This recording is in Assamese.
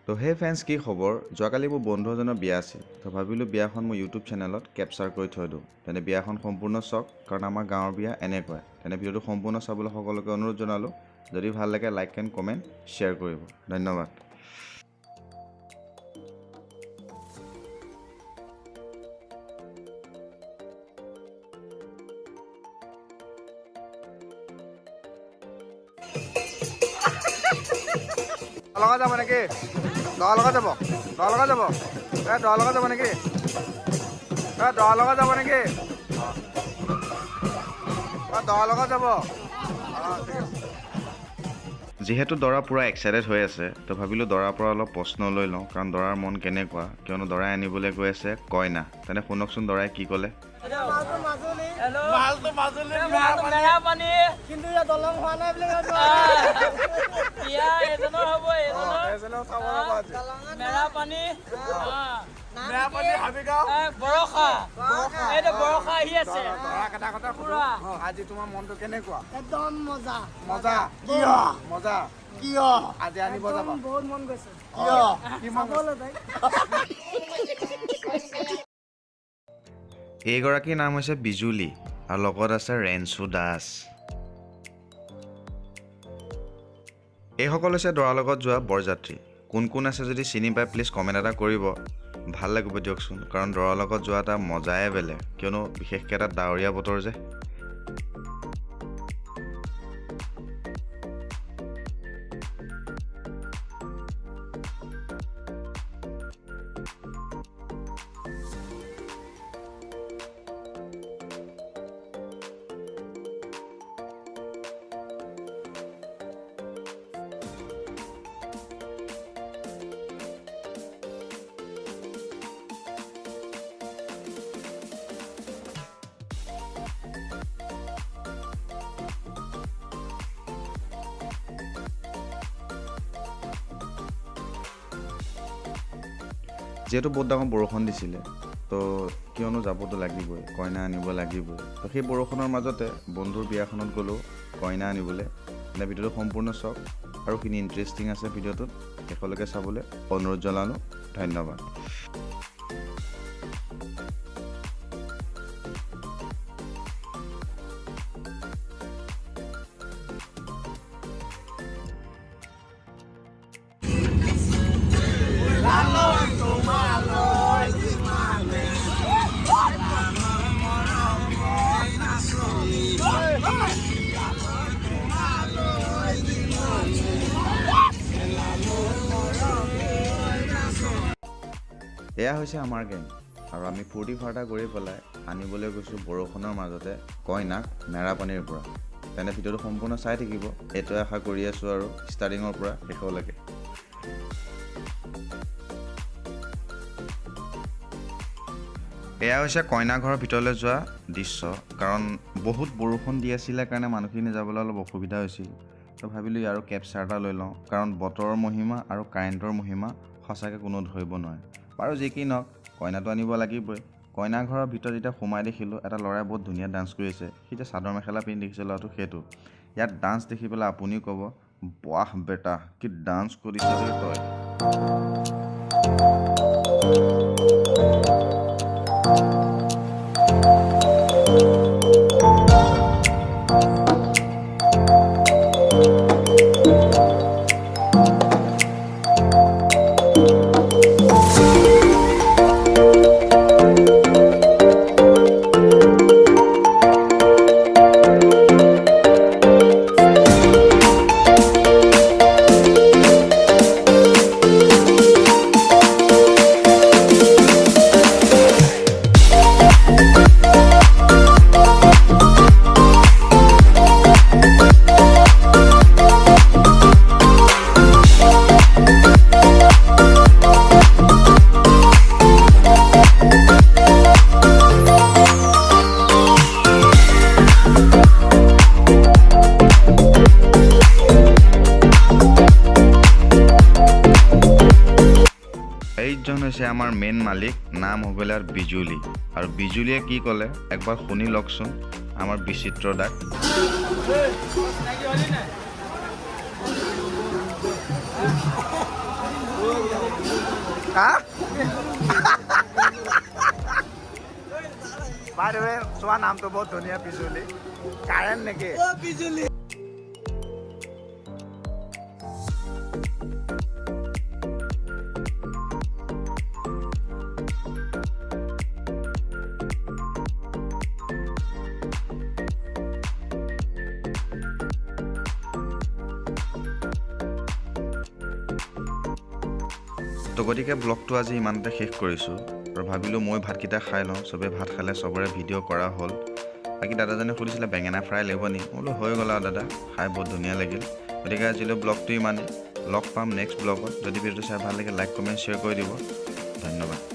তো হে ফ্ৰেণ্ডছ, কি খবৰ? যোৱাকালি মোৰ বন্ধু এজনৰ বিয়া আছিল। তো ভাবিলোঁ বিয়াখন মই ইউটিউব চেনেলত কেপচাৰ কৰি থৈ দিওঁ। তেনে বিয়াখন সম্পূৰ্ণ চাওক, কাৰণ আমাৰ গাঁৱৰ বিয়া এনেকুৱাই। তেনে ভিডিঅ'টো সম্পূৰ্ণ চাবলৈ সকলোকে অনুৰোধ জনালোঁ। যদি ভাল লাগে লাইক এণ্ড কমেণ্ট শ্বেয়াৰ কৰিব। ধন্যবাদ। লগত যাব নেকি? দহ লগত যাব? দহ লগত যাব? দহ লগত যাব নেকি? দহ লগত যাব নেকি? দহ লগত যাব? ঠিক আছে। যিহেতু দৰা পূৰা এক্সাইটেড হৈ আছে, তো ভাবিলোঁ দৰাৰ পৰা অলপ প্ৰশ্ন লৈ লওঁ, কাৰণ দৰাৰ মন কেনেকুৱা, কিয়নো দৰাই আনিবলৈ গৈ আছে কইনা। তেনে শুনকচোন দৰাই কি ক'লে। আজি তোমাৰ মনটো কেনেকুৱা? একদম মজা মজা। মজা কিয় আজি আনিব যাবা? বহুত মন গৈছে। কি মন গৈছে? এইগৰাকীৰ নাম হৈছে বিজুলী আৰু লগত আছে ৰেঞ্চু দাস। এইসকল হৈছে দৰাৰ লগত যোৱা বৰযাত্ৰী। কোন কোন আছে যদি চিনি পায় প্লিজ কমেণ্ট এটা কৰিব। ভাল লাগিব দিয়কচোন, কাৰণ দৰাৰ লগত যোৱা এটা মজাই বেলেগ, কিয়নো বিশেষকৈ এটা ডাৱৰীয়া বতৰ যে। যিহেতু বহুত ডাঙৰ বৰষুণ দিছিলে, তো কিয়নো যাবতো লাগিবই, কইনা আনিব লাগিবই। তো সেই বৰষুণৰ মাজতে বন্ধুৰ বিয়াখনত গ'লোঁ কইনা আনিবলৈ। মানে ভিডিঅ'টো সম্পূৰ্ণ চাওক, আৰু খিনি ইণ্টাৰেষ্টিং আছে ভিডিঅ'টোত, শেষলৈকে চাবলৈ অনুৰোধ জনালোঁ। ধন্যবাদ। এয়া হৈছে আমাৰ গেং, আৰু আমি ফূৰ্তি ফাৰ্তা কৰি পেলাই আনিবলৈ গৈছোঁ বৰষুণৰ মাজতে কইনাক মেৰাপানীৰ পৰা। তেনে ভিডিঅ'টো সম্পূৰ্ণ চাই থাকিব, এইটোৱে আশা কৰি আছোঁ, আৰু ষ্টাৰ্টিঙৰ পৰা শেষলৈকে। এয়া হৈছে কইনা ঘৰৰ ভিতৰলৈ যোৱা দৃশ্য, কাৰণ বহুত বৰষুণ দি আছিলে কাৰণে মানুহখিনি যাবলৈ অলপ অসুবিধা হৈছিল। তো ভাবিলোঁ ইয়াৰো কেপচাৰ এটা লৈ লওঁ, কাৰণ বতৰৰ মহিমা আৰু কাৰেণ্টৰ মহিমা সঁচাকৈ কোনো ধৰিব নোৱাৰে। বাৰু যি কি নহওক, কইনাটো আনিব লাগিবই। কইনা ঘৰৰ ভিতৰত যেতিয়া সোমাই দেখিলোঁ এটা ল'ৰাই বহুত ধুনীয়া ডান্স কৰি আছে। সি যে চাদৰ মেখেলা পিন্ধি দেখিছে ল'ৰাটো, সেইটো ইয়াত ডান্স দেখি পেলাই আপুনিও ক'ব, বাহ বেটা কি ডান্স কৰিছ তই। এইজন হৈছে আমাৰ মেইন মালিক, নাম হ'বলৈ আৰু বিজুলী। আৰু বিজুলীয়ে কি ক'লে একবাৰ শুনি লওকচোন আমাৰ বিচিত্ৰ দাক। হা বাই দ্য ৱে চোৱা নামটো বহুত ধুনীয়া পিজুলি কাৰেণ্ট নেকি তো গতিকে ব্লগটো আজি ইমানতে শেষ কৰিছোঁ আৰু ভাবিলোঁ মই ভাতকেইটা খাই লওঁ চবেই ভাত খালে চবৰে ভিডিঅ' কৰা হ'ল বাকী দাদাজনে সুধিছিলে বেঙেনা ফ্ৰাই লাগিব নি মই বোলো হৈ গ'ল আৰু দাদা খাই বহুত ধুনীয়া লাগিল গতিকে আজিলৈ ব্লগটো ইমানেই লগ পাম নেক্সট ব্লগত যদি ভিডিঅ'টো চাই ভাল লাগে লাইক কমেণ্ট শ্বেয়াৰ কৰি দিব ধন্যবাদ